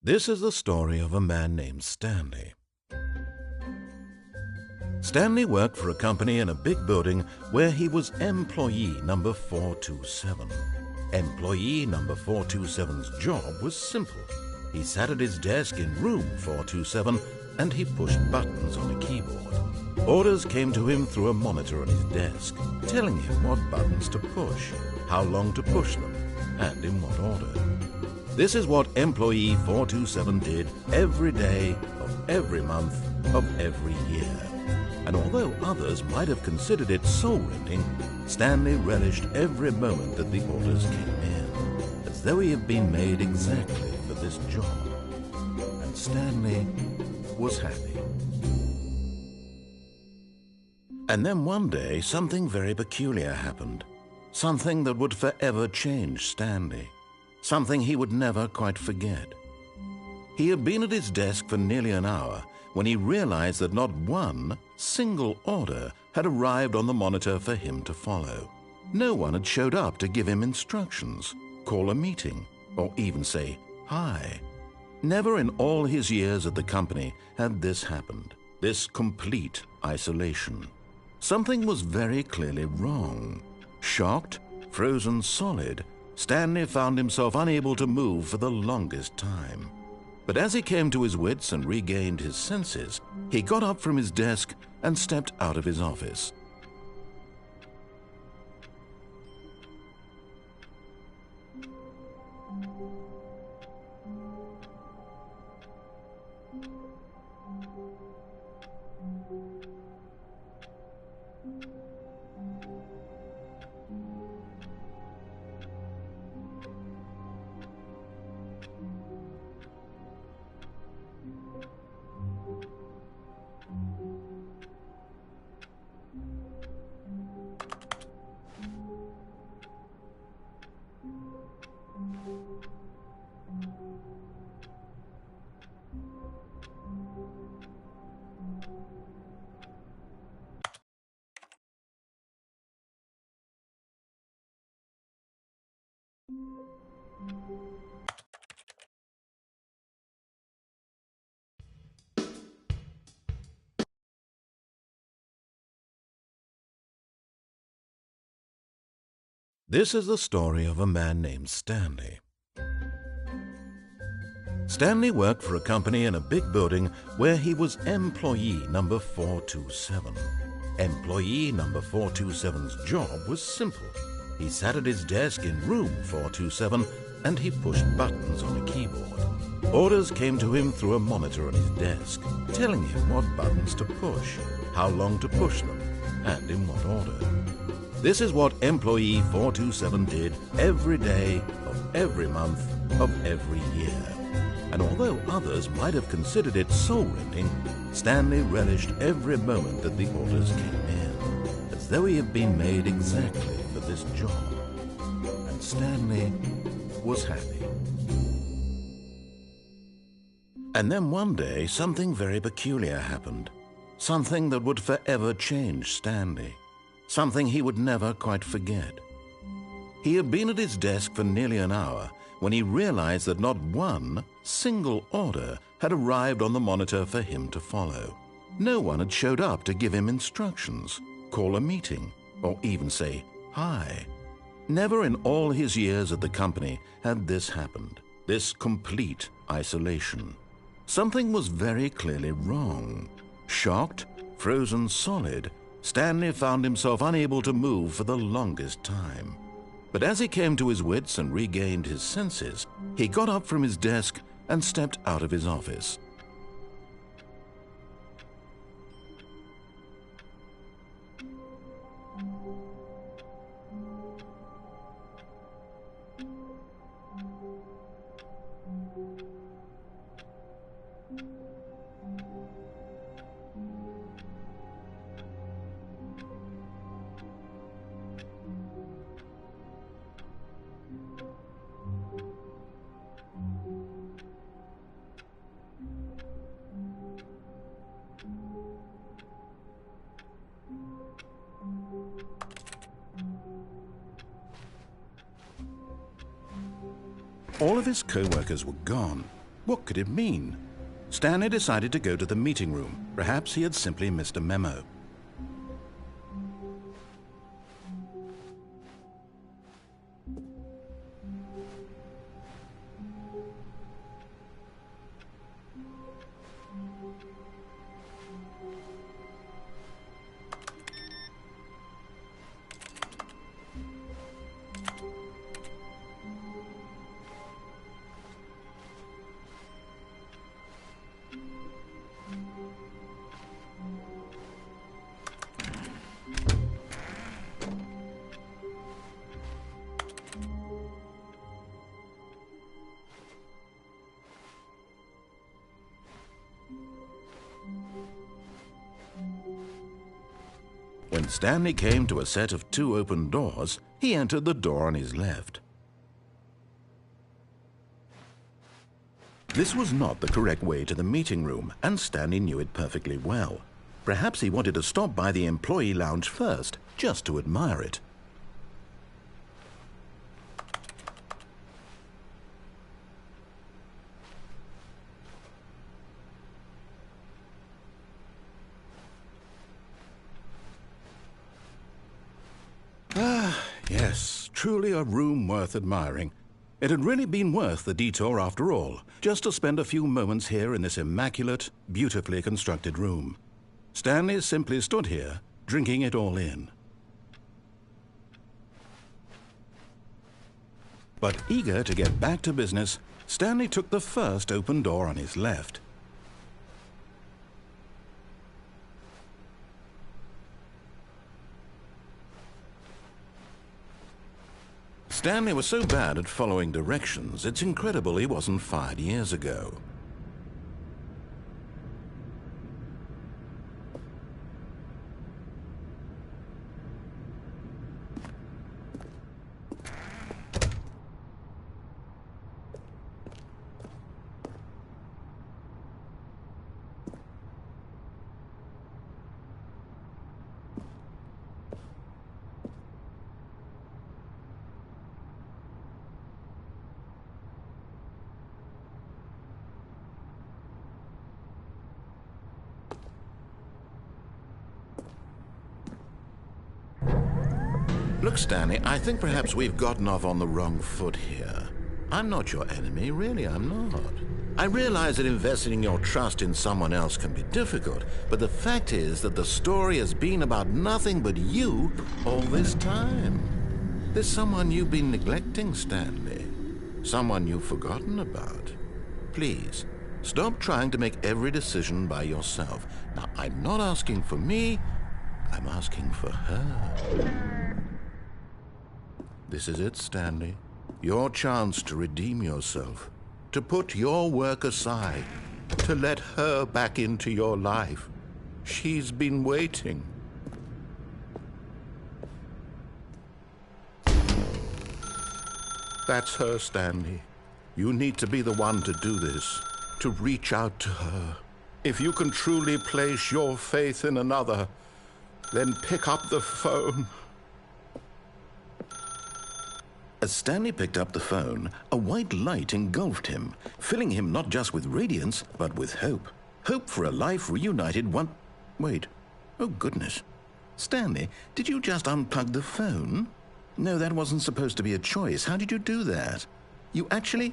This is the story of a man named Stanley. Stanley worked for a company in a big building where he was employee number 427. Employee number 427's job was simple. He sat at his desk in room 427 and he pushed buttons on a keyboard. Orders came to him through a monitor on his desk, telling him what buttons to push, how long to push them, and in what order. This is what employee 427 did every day of every month of every year. And although others might have considered it soul-rending, Stanley relished every moment that the orders came in, as though he had been made exactly for this job. And Stanley was happy. And then one day, something very peculiar happened. Something that would forever change Stanley. Something he would never quite forget. He had been at his desk for nearly an hour when he realized that not one single order had arrived on the monitor for him to follow. No one had showed up to give him instructions, call a meeting, or even say hi. Never in all his years at the company had this happened, this complete isolation. Something was very clearly wrong. Shocked, frozen solid, Stanley found himself unable to move for the longest time. But as he came to his wits and regained his senses, he got up from his desk and stepped out of his office. This is the story of a man named Stanley. Stanley worked for a company in a big building where he was employee number 427. Employee number 427's job was simple. He sat at his desk in room 427 and he pushed buttons on a keyboard. Orders came to him through a monitor on his desk, telling him what buttons to push, how long to push them, and in what order. This is what employee 427 did every day of every month of every year. And although others might have considered it soul-rending, Stanley relished every moment that the orders came in, as though he had been made exactly for this job. And Stanley was happy. And then one day, something very peculiar happened. Something that would forever change Stanley. Something he would never quite forget. He had been at his desk for nearly an hour when he realized that not one single order had arrived on the monitor for him to follow. No one had showed up to give him instructions, call a meeting, or even say hi. Never in all his years at the company had this happened, this complete isolation. Something was very clearly wrong. Shocked, frozen solid, Stanley found himself unable to move for the longest time. But as he came to his wits and regained his senses, he got up from his desk and stepped out of his office. All of his co-workers were gone, What could it mean? Stanley decided to go to the meeting room. Perhaps he had simply missed a memo. When Stanley came to a set of 2 open doors, he entered the door on his left. This was not the correct way to the meeting room, and Stanley knew it perfectly well. Perhaps he wanted to stop by the employee lounge first, just to admire it. Yes, truly a room worth admiring. It had really been worth the detour after all, just to spend a few moments here in this immaculate, beautifully constructed room. Stanley simply stood here, drinking it all in. But eager to get back to business, Stanley took the first open door on his left. Stanley was so bad at following directions, it's incredible he wasn't fired years ago. Look, Stanley, I think perhaps we've gotten off on the wrong foot here. I'm not your enemy, really, I'm not. I realize that investing your trust in someone else can be difficult, but the fact is that the story has been about nothing but you all this time. There's someone you've been neglecting, Stanley. Someone you've forgotten about. Please, stop trying to make every decision by yourself. Now, I'm not asking for me, I'm asking for her. This is it, Stanley. Your chance to redeem yourself, to put your work aside, to let her back into your life. She's been waiting. That's her, Stanley. You need to be the one to do this, to reach out to her. If you can truly place your faith in another, then pick up the phone. As Stanley picked up the phone, a white light engulfed him, filling him not just with radiance, but with hope. Hope for a life reunited Wait. Oh, goodness. Stanley, did you just unplug the phone? No, that wasn't supposed to be a choice. How did you do that? You actually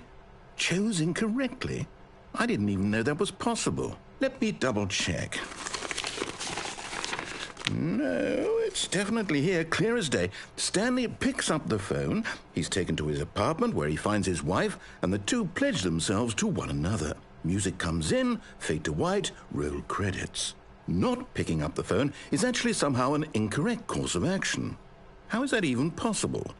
chose incorrectly? I didn't even know that was possible. Let me double-check. No, it's definitely here, clear as day. Stanley picks up the phone. He's taken to his apartment where he finds his wife, and the two pledge themselves to one another. Music comes in, fade to white, roll credits. Not picking up the phone is actually somehow an incorrect course of action. How is that even possible?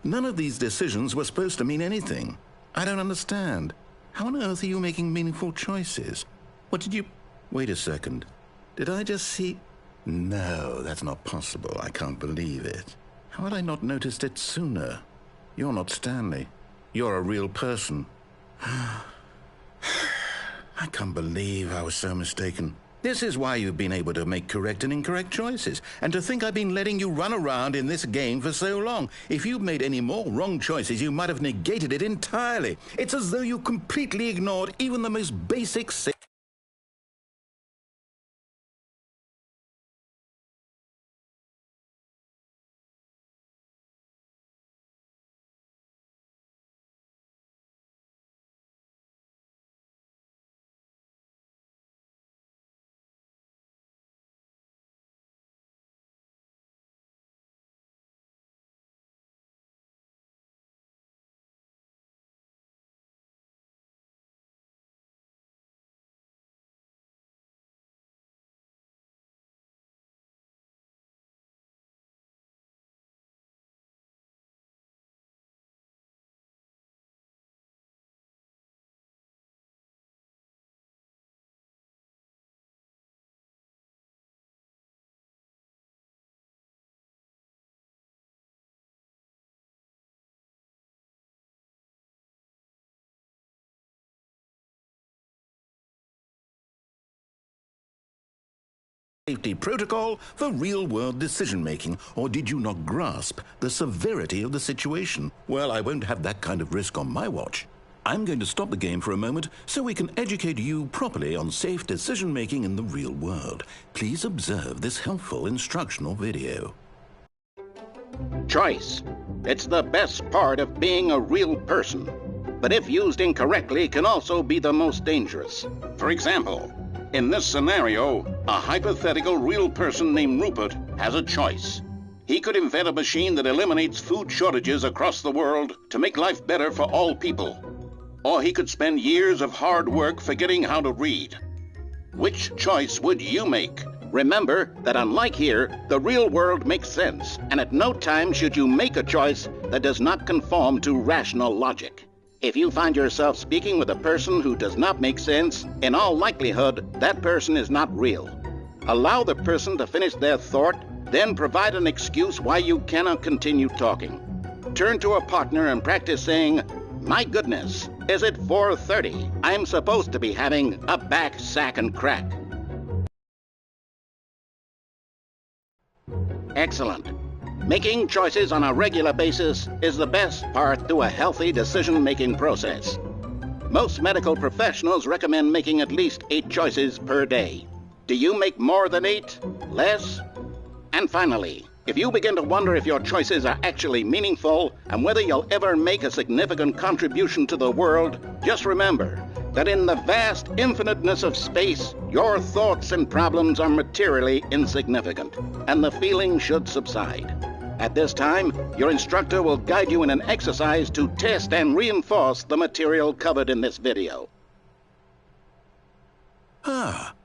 None of these decisions were supposed to mean anything. I don't understand. How on earth are you making meaningful choices? What did you... Wait a second. Did I just see... No, that's not possible. I can't believe it. How had I not noticed it sooner? You're not Stanley. You're a real person. I can't believe I was so mistaken. This is why you've been able to make correct and incorrect choices. And to think I've been letting you run around in this game for so long. If you'd made any more wrong choices, you might have negated it entirely. It's as though you completely ignored even the most basic safety protocol for real-world decision-making, or did you not grasp the severity of the situation? Well, I won't have that kind of risk on my watch. I'm going to stop the game for a moment so we can educate you properly on safe decision-making in the real world. Please observe this helpful instructional video. Choice. It's the best part of being a real person, but if used incorrectly can also be the most dangerous. For example, in this scenario, a hypothetical real person named Rupert has a choice. He could invent a machine that eliminates food shortages across the world to make life better for all people. Or he could spend years of hard work forgetting how to read. Which choice would you make? Remember that unlike here, the real world makes sense, and at no time should you make a choice that does not conform to rational logic. If you find yourself speaking with a person who does not make sense, in all likelihood, that person is not real. Allow the person to finish their thought, then provide an excuse why you cannot continue talking. Turn to a partner and practice saying, "My goodness, is it 4:30? I'm supposed to be having a back, sack, and crack." Excellent. Making choices on a regular basis is the best part to a healthy decision-making process. Most medical professionals recommend making at least 8 choices per day. Do you make more than 8? Less? And finally, if you begin to wonder if your choices are actually meaningful and whether you'll ever make a significant contribution to the world, just remember that in the vast infiniteness of space, your thoughts and problems are materially insignificant, and the feeling should subside. At this time, your instructor will guide you in an exercise to test and reinforce the material covered in this video.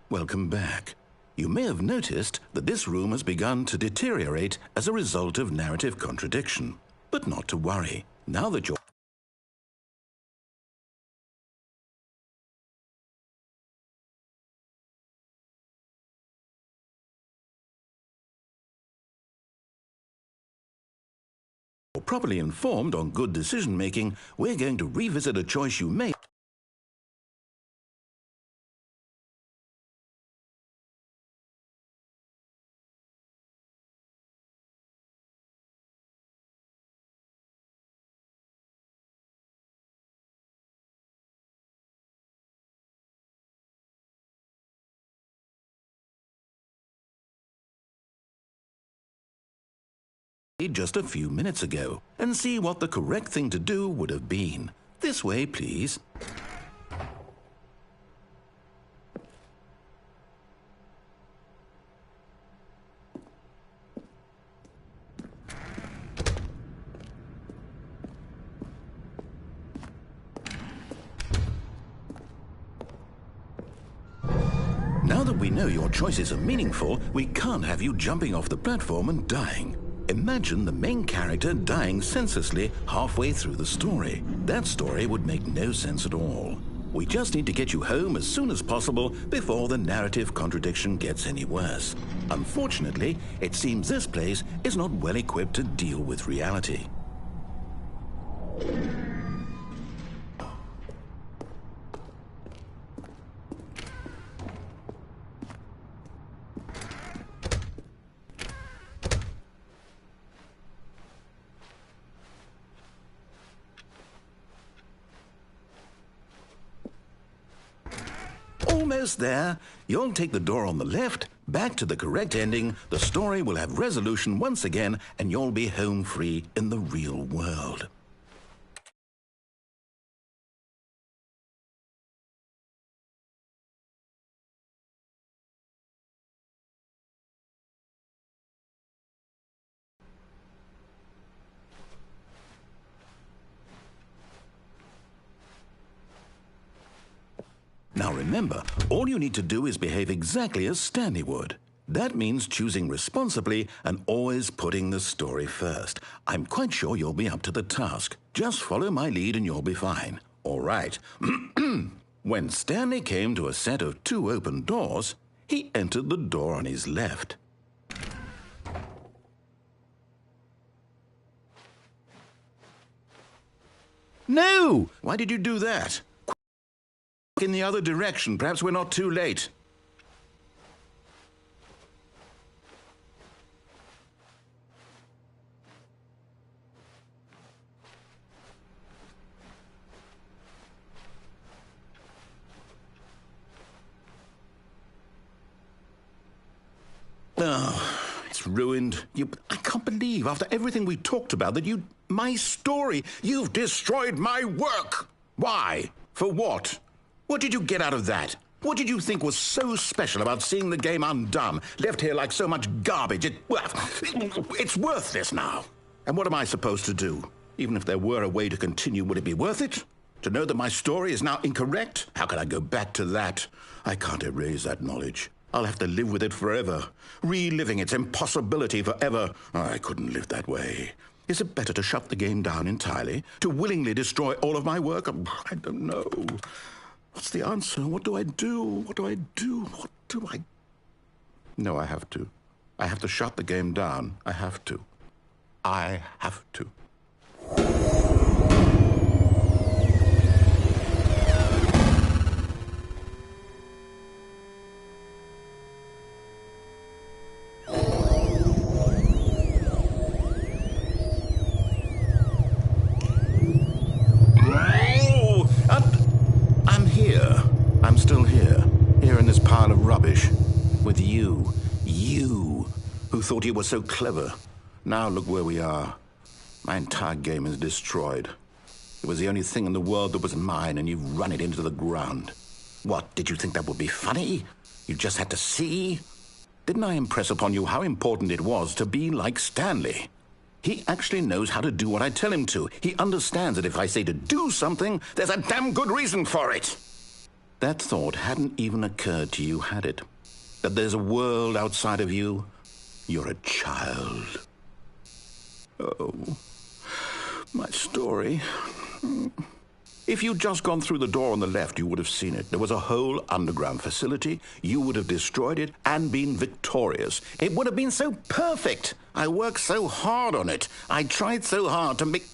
Welcome back. You may have noticed that this room has begun to deteriorate as a result of narrative contradiction. But not to worry. Now that you're properly informed on good decision-making, we're going to revisit a choice you made. Just a few minutes ago, and see what the correct thing to do would have been. This way, please. Now that we know your choices are meaningful, we can't have you jumping off the platform and dying. Imagine the main character dying senselessly halfway through the story. That story would make no sense at all. We just need to get you home as soon as possible before the narrative contradiction gets any worse. Unfortunately, it seems this place is not well equipped to deal with reality. almost there. You'll take the door on the left, back to the correct ending, the story will have resolution once again, and you'll be home free in the real world. Now remember, all you need to do is behave exactly as Stanley would. That means choosing responsibly and always putting the story first. I'm quite sure you'll be up to the task. Just follow my lead and you'll be fine. All right. When Stanley came to a set of 2 open doors, he entered the door on his left. No! Why did you do that? In the other direction. Perhaps we're not too late. Oh, it's ruined. I can't believe, after everything we talked about, that my story, you've destroyed my work. Why? For what? What did you get out of that? What did you think was so special about seeing the game undone, left here like so much garbage? It's worthless now. And what am I supposed to do? Even if there were a way to continue, would it be worth it? To know that my story is now incorrect? How can I go back to that? I can't erase that knowledge. I'll have to live with it forever, reliving its impossibility forever. I couldn't live that way. Is it better to shut the game down entirely? To willingly destroy all of my work? I don't know. What's the answer? What do I do? What do I do? What do I... No, I have to. I have to shut the game down. I have to. I have to. I'm still here in this pile of rubbish, with you who thought you were so clever. Now look where we are. My entire game is destroyed. It was the only thing in the world that was mine, and you've run it into the ground. What, did you think that would be funny? You just had to see? Didn't I impress upon you how important it was to be like Stanley? He actually knows how to do what I tell him to. He understands that if I say to do something, there's a damn good reason for it. That thought hadn't even occurred to you, had it? That there's a world outside of you? You're a child. Oh, my story. If you'd just gone through the door on the left, you would have seen it. There was a whole underground facility. You would have destroyed it and been victorious. It would have been so perfect. I worked so hard on it. I tried so hard to make...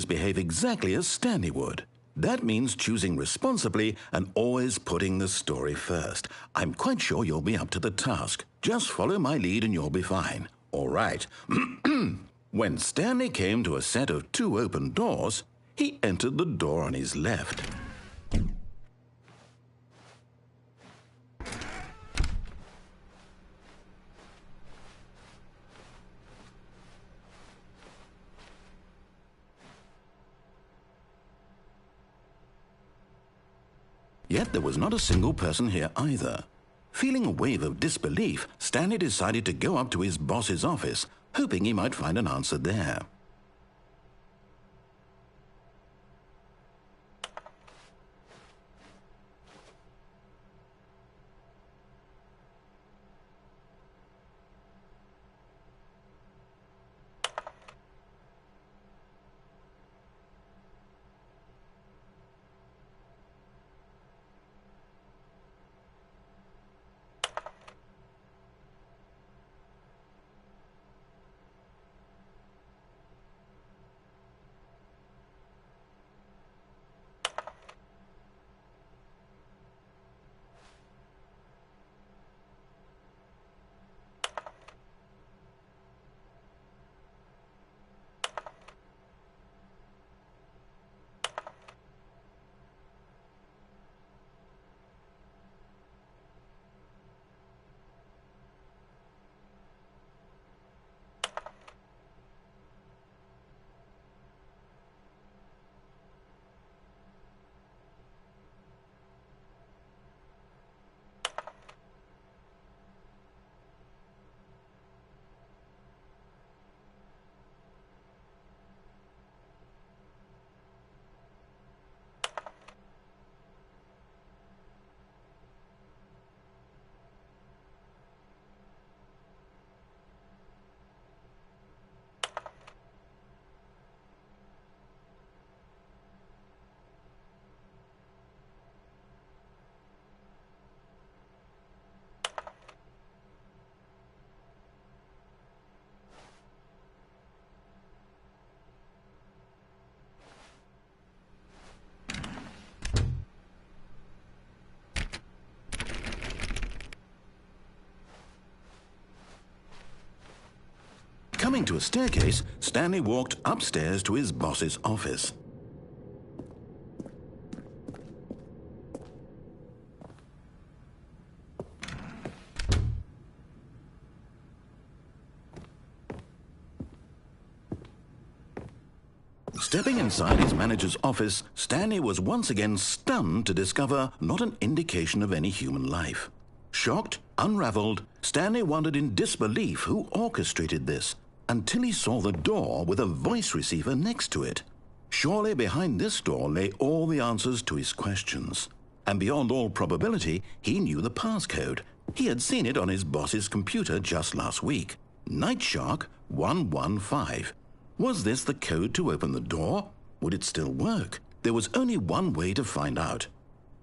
behave exactly as Stanley would. That means choosing responsibly and always putting the story first. I'm quite sure you'll be up to the task. Just follow my lead and you'll be fine. All right. When Stanley came to a set of 2 open doors, he entered the door on his left. Yet there was not a single person here either. Feeling a wave of disbelief, Stanley decided to go up to his boss's office, hoping he might find an answer there. Coming to a staircase, Stanley walked upstairs to his boss's office. Stepping inside his manager's office, Stanley was once again stunned to discover not an indication of any human life. Shocked, unraveled, Stanley wondered in disbelief who orchestrated this, until he saw the door with a voice receiver next to it. Surely behind this door lay all the answers to his questions. And beyond all probability, he knew the passcode. He had seen it on his boss's computer just last week. Nightshark 115. Was this the code to open the door? Would it still work? There was only one way to find out.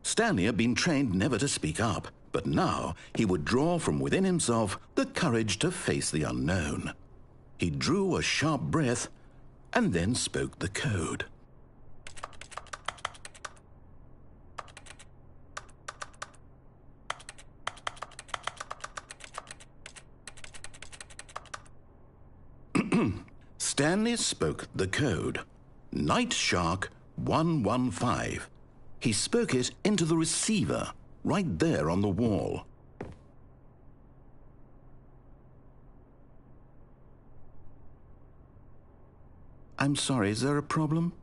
Stanley had been trained never to speak up, but now he would draw from within himself the courage to face the unknown. He drew a sharp breath and then spoke the code. Stanley spoke the code. Nightshark 115. He spoke it into the receiver, right there on the wall. I'm sorry, is there a problem?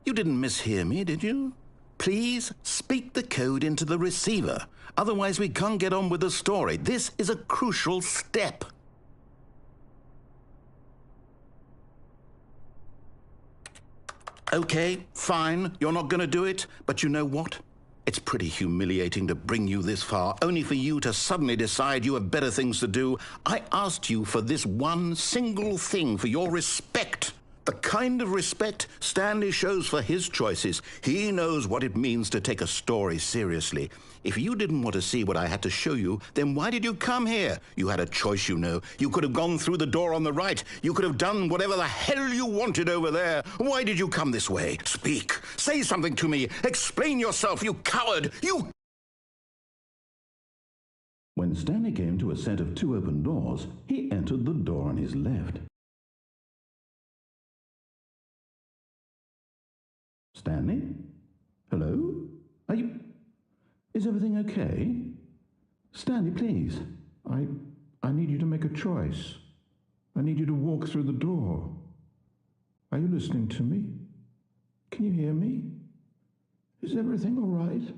You didn't mishear me, did you? Please speak the code into the receiver. Otherwise we can't get on with the story. This is a crucial step. Okay, fine, you're not going to do it, but you know what? It's pretty humiliating to bring you this far, only for you to suddenly decide you have better things to do. I asked you for this one single thing, for your respect. The kind of respect Stanley shows for his choices. He knows what it means to take a story seriously. If you didn't want to see what I had to show you, then why did you come here? You had a choice, you know. You could have gone through the door on the right. You could have done whatever the hell you wanted over there. Why did you come this way? Speak. Say something to me. Explain yourself, you coward. You... When Stanley came to a set of two open doors, he entered the door on his left. Stanley? Hello? Are you... Is everything okay? Stanley, please. I need you to make a choice. I need you to walk through the door. Are you listening to me? Can you hear me? Is everything all right?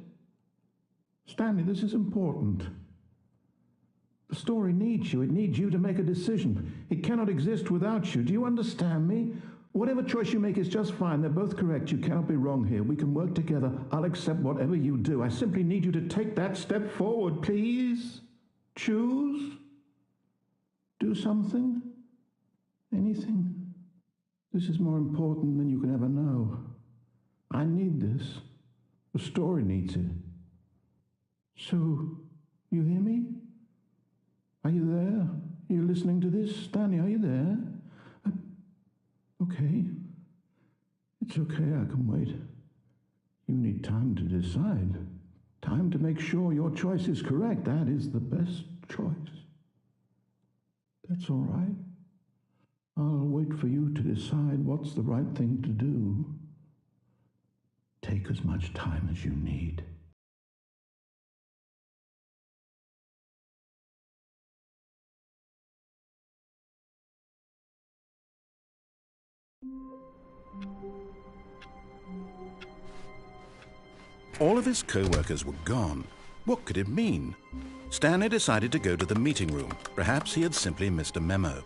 Stanley, this is important. The story needs you. It needs you to make a decision. It cannot exist without you. Do you understand me? Whatever choice you make is just fine. They're both correct. You cannot be wrong here. We can work together. I'll accept whatever you do. I simply need you to take that step forward, please. Choose. Do something. Anything. This is more important than you can ever know. I need this. The story needs it. So, you hear me? Are you there? Are you listening to this? Stanley, are you there? Okay. It's okay, I can wait. You need time to decide. Time to make sure your choice is correct. That is the best choice. That's all right. I'll wait for you to decide what's the right thing to do. Take as much time as you need. All of his co-workers were gone. What could it mean? Stanley decided to go to the meeting room. Perhaps he had simply missed a memo.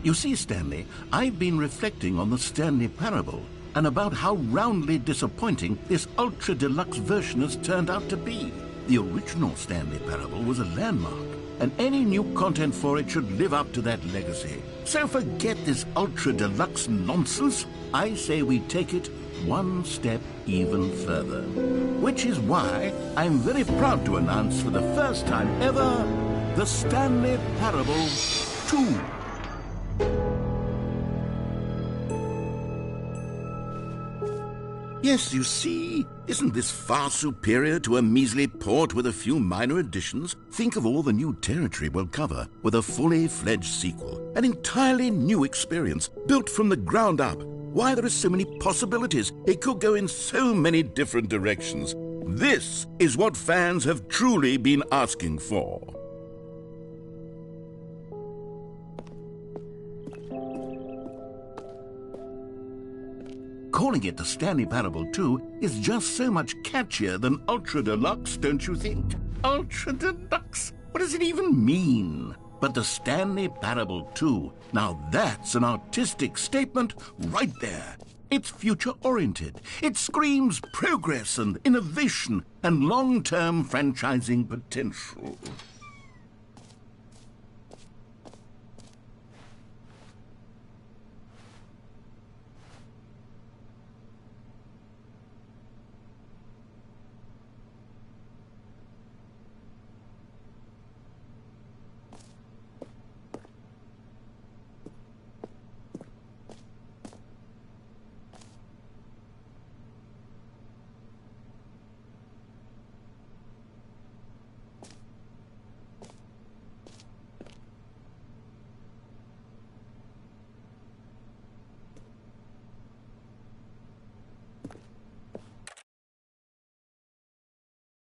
You see, Stanley, I've been reflecting on the Stanley Parable and about how roundly disappointing this ultra-deluxe version has turned out to be. The original Stanley Parable was a landmark. and any new content for it should live up to that legacy. So forget this ultra deluxe nonsense. I say we take it one step even further. Which is why I'm very proud to announce for the first time ever, the Stanley Parable 2. Yes, you see, isn't this far superior to a measly port with a few minor additions? Think of all the new territory we'll cover with a fully fledged sequel. An entirely new experience, built from the ground up. Why, there are so many possibilities. It could go in so many different directions. This is what fans have truly been asking for. Calling it the Stanley Parable 2 is just so much catchier than Ultra Deluxe, don't you think? Ultra Deluxe? What does it even mean? But the Stanley Parable 2, now that's an artistic statement right there. It's future-oriented. It screams progress and innovation and long-term franchising potential.